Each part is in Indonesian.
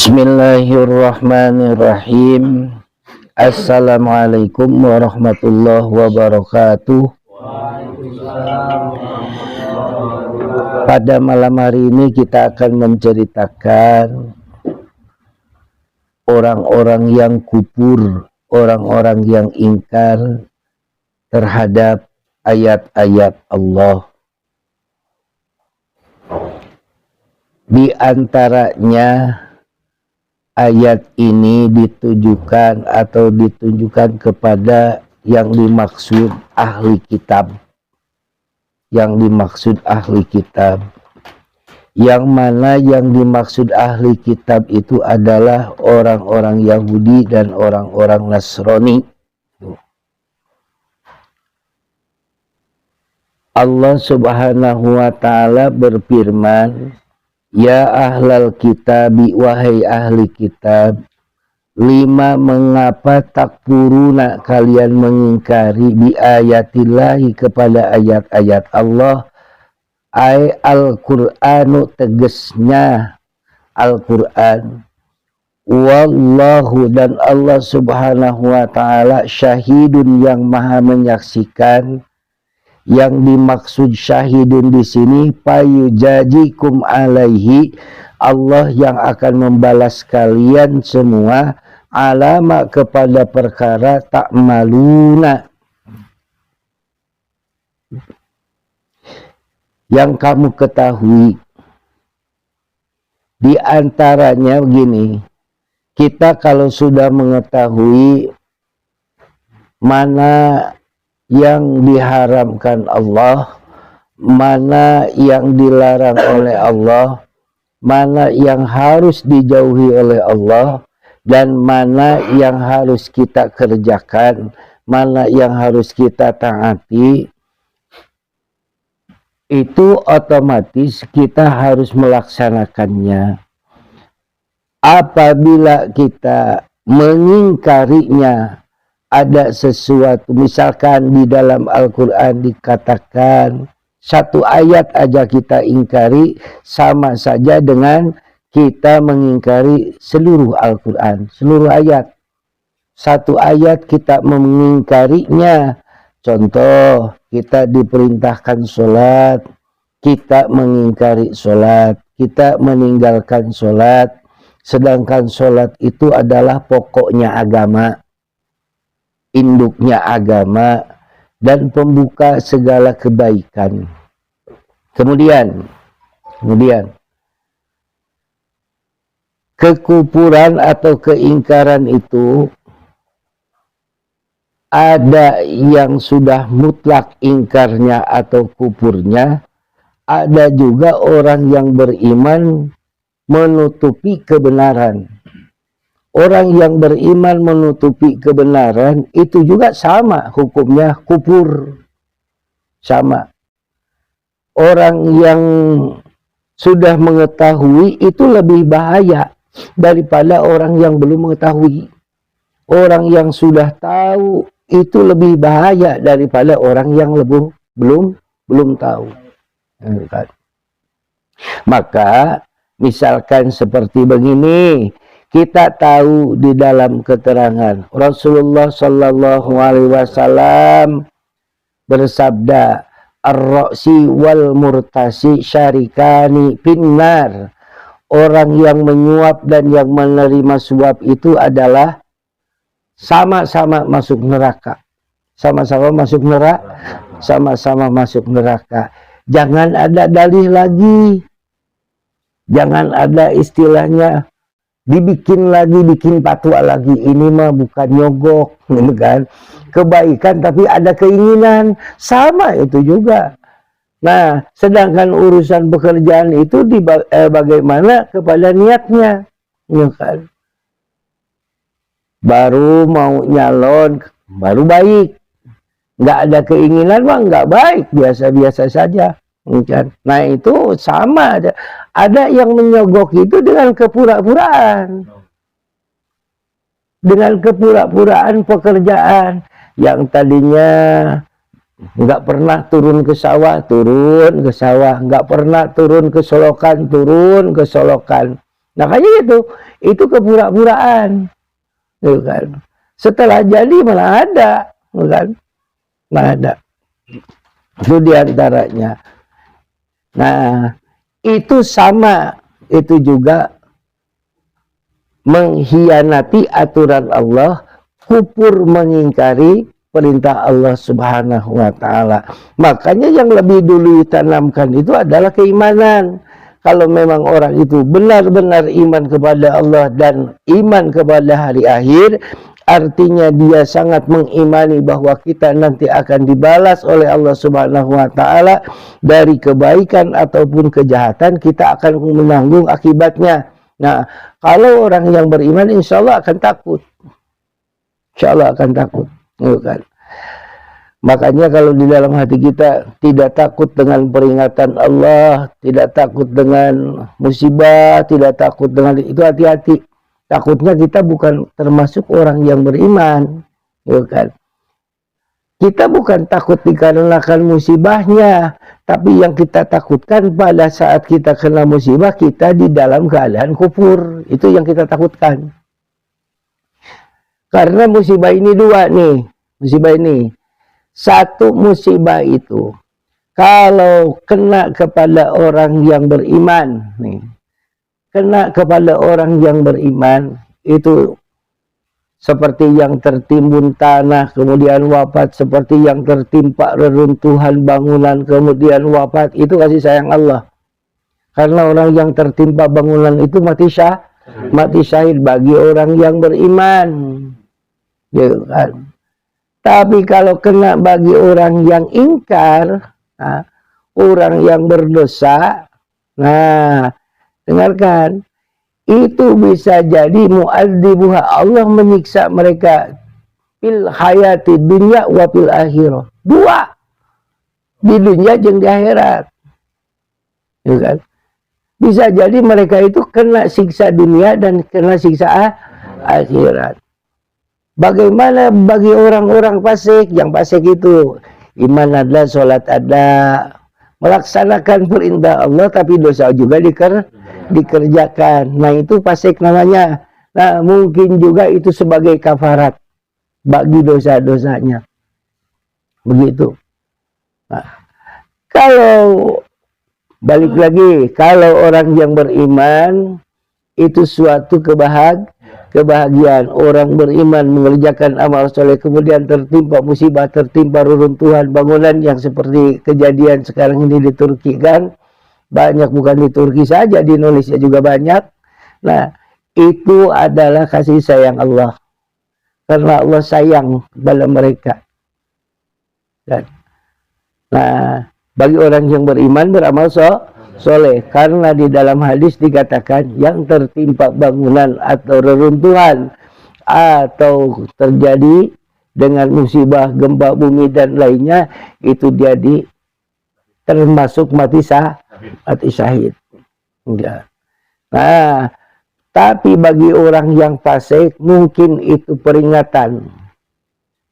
Bismillahirrahmanirrahim. Assalamualaikum warahmatullahi wabarakatuh. Pada malam hari ini kita akan menceritakan orang-orang yang kufur, orang-orang yang ingkar terhadap ayat-ayat Allah. Di antaranya ayat ini ditujukan kepada yang dimaksud ahli kitab. Yang mana yang dimaksud ahli kitab itu adalah orang-orang Yahudi dan orang-orang Nasrani. Allah Subhanahu wa ta'ala berfirman, ya ahlal kitabi, wahai ahli kitab, lima mengapa takfuruna kalian mengingkari bi ayatillahi kepada ayat-ayat Allah, ay al-Qur'anu tegesnya Al-Qur'an, wallahu dan Allah Subhanahu wa ta'ala syahidun yang maha menyaksikan. Yang dimaksud syahidun di sini payujajikum alaihi, Allah yang akan membalas kalian semua alama kepada perkara ta'maluna yang kamu ketahui. Di antaranya begini, kita kalau sudah mengetahui mana yang diharamkan Allah, mana yang dilarang oleh Allah, mana yang harus dijauhi oleh Allah, dan mana yang harus kita kerjakan, mana yang harus kita taati, itu otomatis kita harus melaksanakannya. Apabila kita mengingkarinya, ada sesuatu, misalkan di dalam Al-Quran dikatakan satu ayat aja kita ingkari, sama saja dengan kita mengingkari seluruh Al-Quran, seluruh ayat. Satu ayat kita mengingkarinya, contoh kita diperintahkan sholat, kita mengingkari sholat, kita meninggalkan sholat, sedangkan sholat itu adalah pokoknya agama, induknya agama, dan pembuka segala kebaikan. Kemudian kekufuran atau keingkaran itu ada yang sudah mutlak ingkarnya atau kufurnya, ada juga orang yang beriman menutupi kebenaran. Orang yang beriman menutupi kebenaran itu juga sama hukumnya kufur. Sama. Orang yang sudah mengetahui itu lebih bahaya daripada orang yang belum mengetahui. Orang yang sudah tahu itu lebih bahaya daripada orang yang belum tahu. Maka misalkan seperti begini, kita tahu di dalam keterangan Rasulullah Sallallahu Alaihi Wasallam bersabda, ar-ra'si wal murtasi syarikani finnar. Orang yang menyuap dan yang menerima suap itu adalah sama-sama masuk neraka. Sama-sama masuk neraka. Jangan ada dalih lagi. Jangan ada istilahnya dibikin lagi, bikin patwa lagi. Ini mah bukan nyogok, kan? Kebaikan tapi ada keinginan, sama itu juga. Nah, sedangkan urusan pekerjaan itu bagaimana kepada niatnya, kan? Baru mau nyalon, baru baik. Nggak ada keinginan mah nggak baik, biasa-biasa saja. Nah itu sama aja. Ada yang menyogok itu dengan kepura-puraan. Dengan kepura-puraan pekerjaan. Yang tadinya nggak pernah turun ke sawah, turun ke sawah. Nggak pernah turun ke solokan, turun ke solokan. Makanya itu kepura-puraan, gitu kan. Setelah jadi malah ada, gitu kan, malah ada. Itu diantaranya. Nah, itu sama, itu juga mengkhianati aturan Allah, kufur mengingkari perintah Allah Subhanahu wa Ta'ala. Makanya yang lebih dulu ditanamkan itu adalah keimanan. Kalau memang orang itu benar-benar iman kepada Allah dan iman kepada hari akhir, artinya dia sangat mengimani bahwa kita nanti akan dibalas oleh Allah Subhanahu wa Ta'ala dari kebaikan ataupun kejahatan, kita akan menanggung akibatnya. Nah, kalau orang yang beriman insya Allah akan takut. Insya Allah akan takut. Bukan. Makanya kalau di dalam hati kita tidak takut dengan peringatan Allah, tidak takut dengan musibah, tidak takut dengan itu, hati-hati. Takutnya kita bukan termasuk orang yang beriman, bukan. Kita bukan takut dikarenakan musibahnya, tapi yang kita takutkan pada saat kita kena musibah, kita di dalam keadaan kufur. Itu yang kita takutkan. Karena musibah ini dua nih, musibah ini. Satu musibah itu kalau kena kepada orang yang beriman nih, kena kepada orang yang beriman itu seperti yang tertimbun tanah kemudian wafat, seperti yang tertimpa reruntuhan bangunan kemudian wafat, itu kasih sayang Allah. Karena orang yang tertimpa bangunan itu mati syahid bagi orang yang beriman, ya kan? Tapi kalau kena bagi orang yang ingkar, nah, orang yang berdosa, nah, dengarkan, itu bisa jadi mu'adzibuha, Allah menyiksa mereka fil hayati dunya wa fil akhirah. Dua, di dunia dan di akhirat. Ya kan? Bisa jadi mereka itu kena siksa dunia dan kena siksa akhirat. Bagaimana bagi orang-orang fasik? Yang fasik itu iman ada, sholat ada, melaksanakan perintah Allah, tapi dosa juga dikerjakan. Nah, itu fasik namanya. Nah, mungkin juga itu sebagai kafarat bagi dosa-dosanya. Begitu. Nah, kalau balik lagi, kalau orang yang beriman itu suatu kebahagiaan. Orang beriman mengerjakan amal soleh kemudian tertimpa musibah, tertimpa reruntuhan bangunan yang seperti kejadian sekarang ini di Turki kan. Banyak, bukan di Turki saja, di Indonesia juga banyak. Nah, itu adalah kasih sayang Allah. Karena Allah sayang kepada mereka. Nah, bagi orang yang beriman beramal soleh, karena di dalam hadis dikatakan yang tertimpa bangunan atau reruntuhan atau terjadi dengan musibah gempa bumi dan lainnya, itu jadi termasuk mati syahid. Enggak. Nah, tapi bagi orang yang fasik mungkin itu peringatan,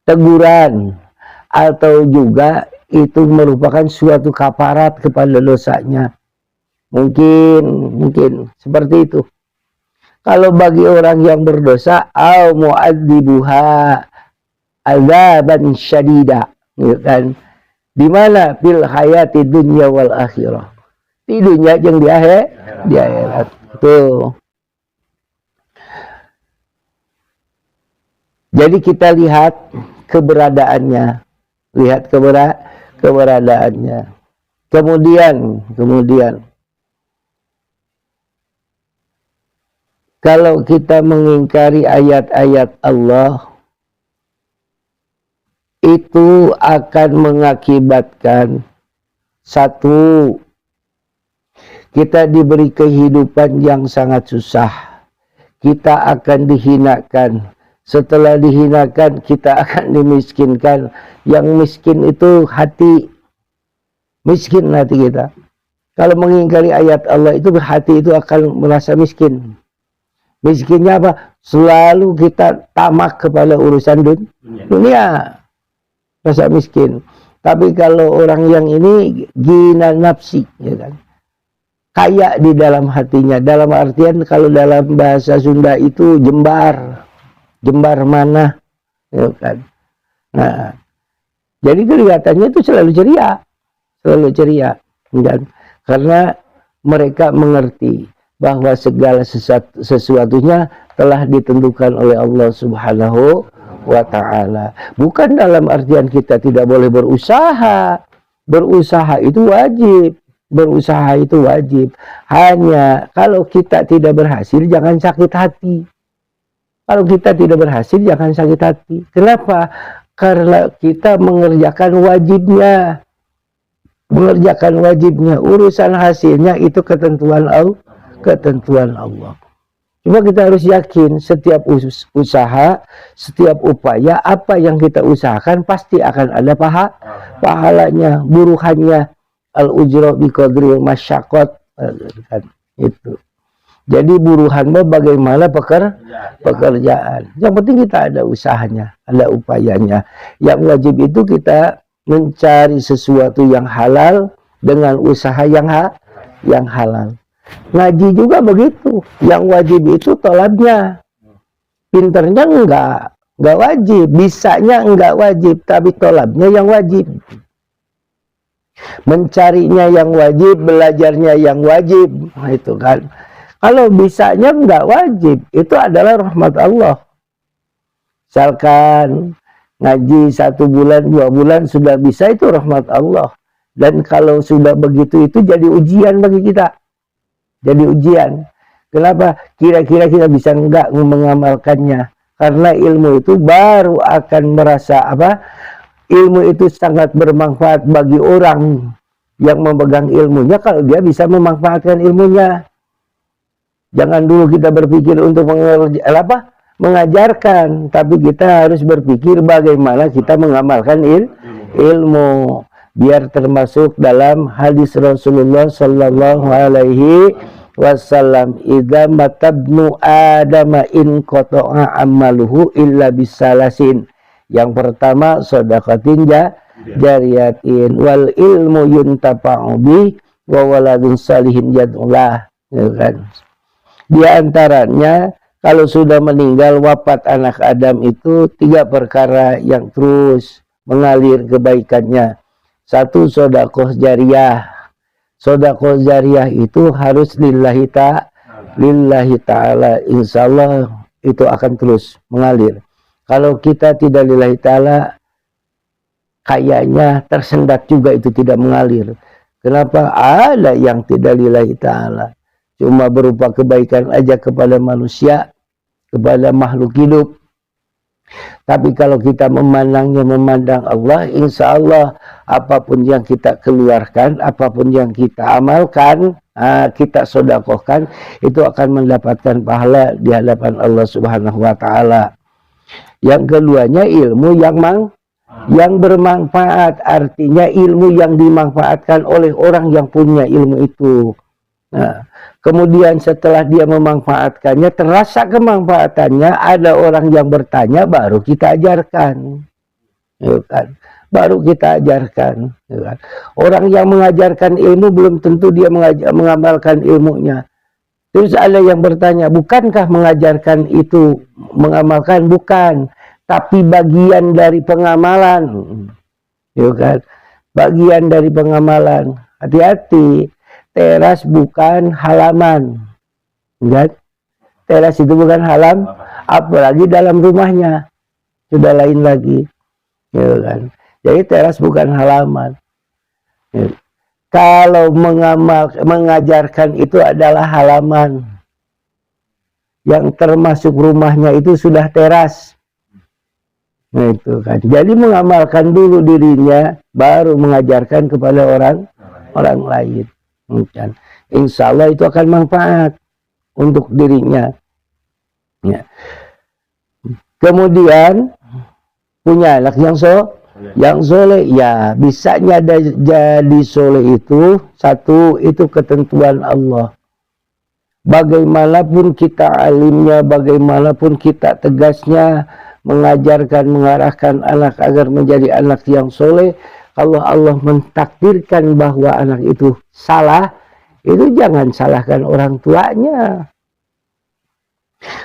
teguran, atau juga itu merupakan suatu kafarat kepada dosanya. Mungkin seperti itu. Kalau bagi orang yang berdosa, au mu'adzibuha azaban syadida, ya kan? Di mana fil hayati dunya wal akhirah. Di dunia yang di akhirat. Tuh. Jadi kita lihat keberadaannya, keberadaannya. Kemudian kalau kita mengingkari ayat-ayat Allah, itu akan mengakibatkan satu, kita diberi kehidupan yang sangat susah. Kita akan dihinakan. Setelah dihinakan, kita akan dimiskinkan. Yang miskin itu hati. Miskin hati kita. Kalau mengingkari ayat Allah itu, hati itu akan merasa miskin. Miskinnya apa? Selalu kita tamak kepada urusan dunia. Rasa miskin. Tapi kalau orang yang ini gina nafsi, ya kan? kaya di dalam hatinya. Dalam artian kalau dalam bahasa Sunda itu jembar mana, ya kan. Nah, jadi kelihatannya itu selalu ceria, kan? Karena mereka mengerti bahwa segala sesuatunya telah ditentukan oleh Allah Subhanahu wa ta'ala. Bukan dalam artian kita tidak boleh berusaha. Berusaha itu wajib. Hanya kalau kita tidak berhasil jangan sakit hati. Kalau kita tidak berhasil jangan sakit hati. Kenapa? Karena kita mengerjakan wajibnya. Urusan hasilnya itu ketentuan Allah. Cuma kita harus yakin setiap usaha, setiap upaya, apa yang kita usahakan pasti akan ada pahalanya, buruhannya. Al-ujra biqadril masyaqqat, itu. Jadi buruhan bagaimana pekerjaan. Yang penting kita ada usahanya, ada upayanya. Yang wajib itu kita mencari sesuatu yang halal dengan usaha yang halal. Ngaji juga begitu. Yang wajib itu tolabnya. Pinternya enggak wajib. Bisanya enggak wajib. Tapi tolabnya yang wajib. Mencarinya yang wajib. Belajarnya yang wajib. Nah, itu kan. Kalau bisanya enggak wajib. Itu adalah rahmat Allah. Misalkan ngaji 1 bulan, 2 bulan sudah bisa, itu rahmat Allah. Dan kalau sudah begitu itu jadi ujian bagi kita. Jadi ujian. Kenapa? Kira-kira kita bisa enggak mengamalkannya? Karena ilmu itu baru akan merasa ilmu itu sangat bermanfaat bagi orang yang memegang ilmunya kalau dia bisa memanfaatkan ilmunya. Jangan dulu kita berpikir untuk mengajarkan, tapi kita harus berpikir bagaimana kita mengamalkan ilmu. Biar termasuk dalam hadis Rasulullah sallallahu alaihi wasallam, idza matabnu adama in qata'a amaluhu illa bisalasin. Yang pertama sedekatin jariyatin wal ilmu yuntafa'u bi wa waladun salihin yad'ulah, ya kan. Di antaranya kalau sudah meninggal wafat anak Adam itu 3 perkara yang terus mengalir kebaikannya. 1, sedekah jariyah. Sedekah jariyah itu harus lillahi ta'ala. Insya Allah itu akan terus mengalir. Kalau kita tidak lillahi ta'ala, kayaknya tersendat juga itu tidak mengalir. Kenapa? Ada yang tidak lillahi ta'ala. Cuma berupa kebaikan aja kepada manusia, kepada makhluk hidup. Tapi kalau kita memandang Allah, insya Allah apapun yang kita keluarkan, apapun yang kita amalkan, kita sedekahkan, itu akan mendapatkan pahala di hadapan Allah Subhanahu wa ta'ala. Yang keduanya ilmu yang bermanfaat, artinya ilmu yang dimanfaatkan oleh orang yang punya ilmu itu. Nah, kemudian setelah dia memanfaatkannya, terasa kemanfaatannya, ada orang yang bertanya, baru kita ajarkan, ya kan? Baru kita ajarkan, ya kan? Orang yang mengajarkan ilmu belum tentu dia mengamalkan ilmunya. Terus ada yang bertanya, bukankah mengajarkan itu mengamalkan? Bukan, tapi bagian dari pengamalan, ya kan? Bagian dari pengamalan. Hati-hati. Teras bukan halaman, kan? Teras itu bukan apalagi dalam rumahnya sudah lain lagi, ya kan? Jadi teras bukan halaman. Ya. Kalau mengajarkan itu adalah halaman, yang termasuk rumahnya itu sudah teras. Nah, itu kan. Jadi mengamalkan dulu dirinya, baru mengajarkan kepada orang lain. Insya Allah itu akan manfaat untuk dirinya, ya. Kemudian punya anak yang soleh, ya bisanya jadi soleh itu 1, itu ketentuan Allah. Bagaimanapun kita alimnya, bagaimanapun kita tegasnya mengajarkan, mengarahkan anak agar menjadi anak yang soleh, kalau Allah mentakdirkan bahwa anak itu salah, itu jangan salahkan orang tuanya.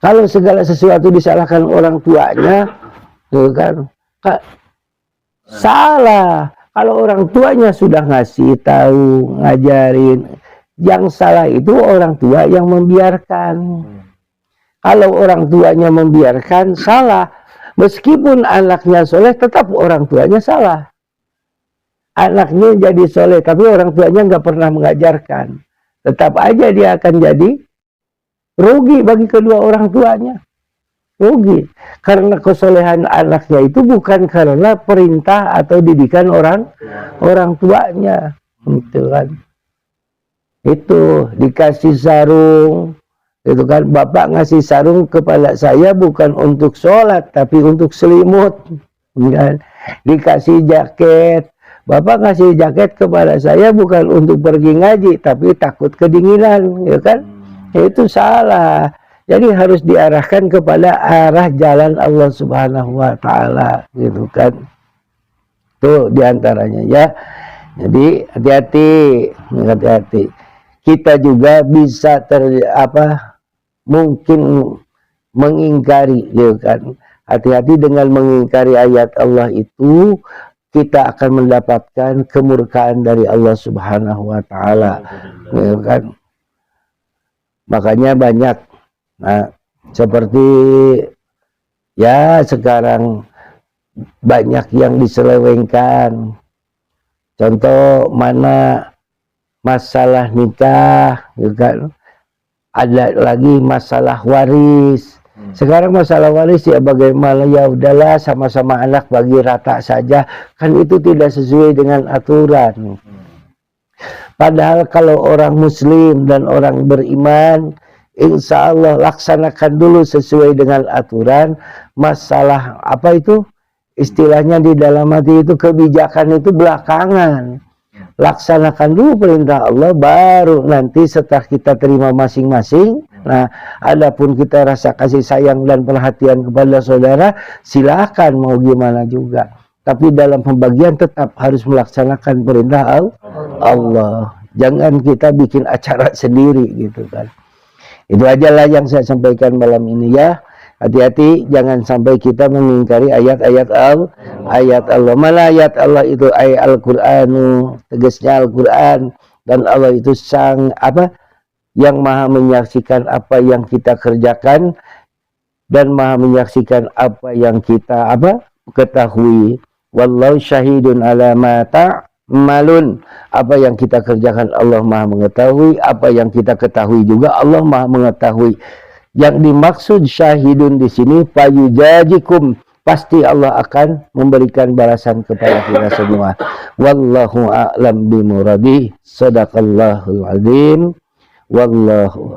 Kalau segala sesuatu disalahkan orang tuanya, tuh kan, salah. Kalau orang tuanya sudah ngasih tahu, ngajarin, yang salah itu orang tua yang membiarkan. Kalau orang tuanya membiarkan, salah. Meskipun anaknya soleh, tetap orang tuanya salah. Anaknya jadi soleh, tapi orang tuanya nggak pernah mengajarkan. Tetap aja dia akan jadi rugi bagi kedua orang tuanya. Rugi. Karena kesolehan anaknya itu bukan karena perintah atau didikan orang tuanya. Itu kan. Itu dikasih sarung. Itu kan, bapak ngasih sarung kepada saya bukan untuk sholat, tapi untuk selimut. Kan? Dikasih jaket. Bapak ngasih jaket kepada saya bukan untuk pergi ngaji, tapi takut kedinginan, ya kan? Itu salah. Jadi harus diarahkan kepada arah jalan Allah Subhanahu wa Ta'ala, gitu kan? Itu diantaranya ya. Jadi hati-hati. Kita juga bisa mungkin mengingkari, ya kan? Hati-hati dengan mengingkari ayat Allah itu. Kita akan mendapatkan kemurkaan dari Allah Subhanahu wa Ta'ala, ya kan? Makanya banyak, nah, seperti ya sekarang banyak yang diselewengkan. Contoh mana masalah nikah, ya kan? Ada lagi masalah waris. Sekarang masalah waris ya bagaimana, ya udahlah sama-sama anak bagi rata saja, kan itu tidak sesuai dengan aturan. Padahal kalau orang muslim dan orang beriman, insya Allah laksanakan dulu sesuai dengan aturan. Masalah apa itu istilahnya di dalam hati itu, kebijakan itu belakangan. Laksanakan dulu perintah Allah, baru nanti setelah kita terima masing-masing. Nah, adapun kita rasa kasih sayang dan perhatian kepada saudara, silakan mau gimana juga. Tapi dalam pembagian tetap harus melaksanakan perintah Allah. Jangan kita bikin acara sendiri gitu kan. Itu aja lah yang saya sampaikan malam ini ya. Hati-hati jangan sampai kita mengingkari ayat-ayat Allah. Mana ayat Allah itu? Ayat Al-Qur'anu, tegasnya Al-Qur'an, dan Allah itu yang maha menyaksikan apa yang kita kerjakan dan maha menyaksikan apa yang kita ketahui. Wallahu syahidun ala ma ta'malun. Apa yang kita kerjakan Allah maha mengetahui, apa yang kita ketahui juga Allah maha mengetahui. Yang dimaksud syahidun di sini fayujajikum, pasti Allah akan memberikan balasan kepada kita semua. Wallahu a'lam bimuradi. Shadaqallahul azim. Wallahu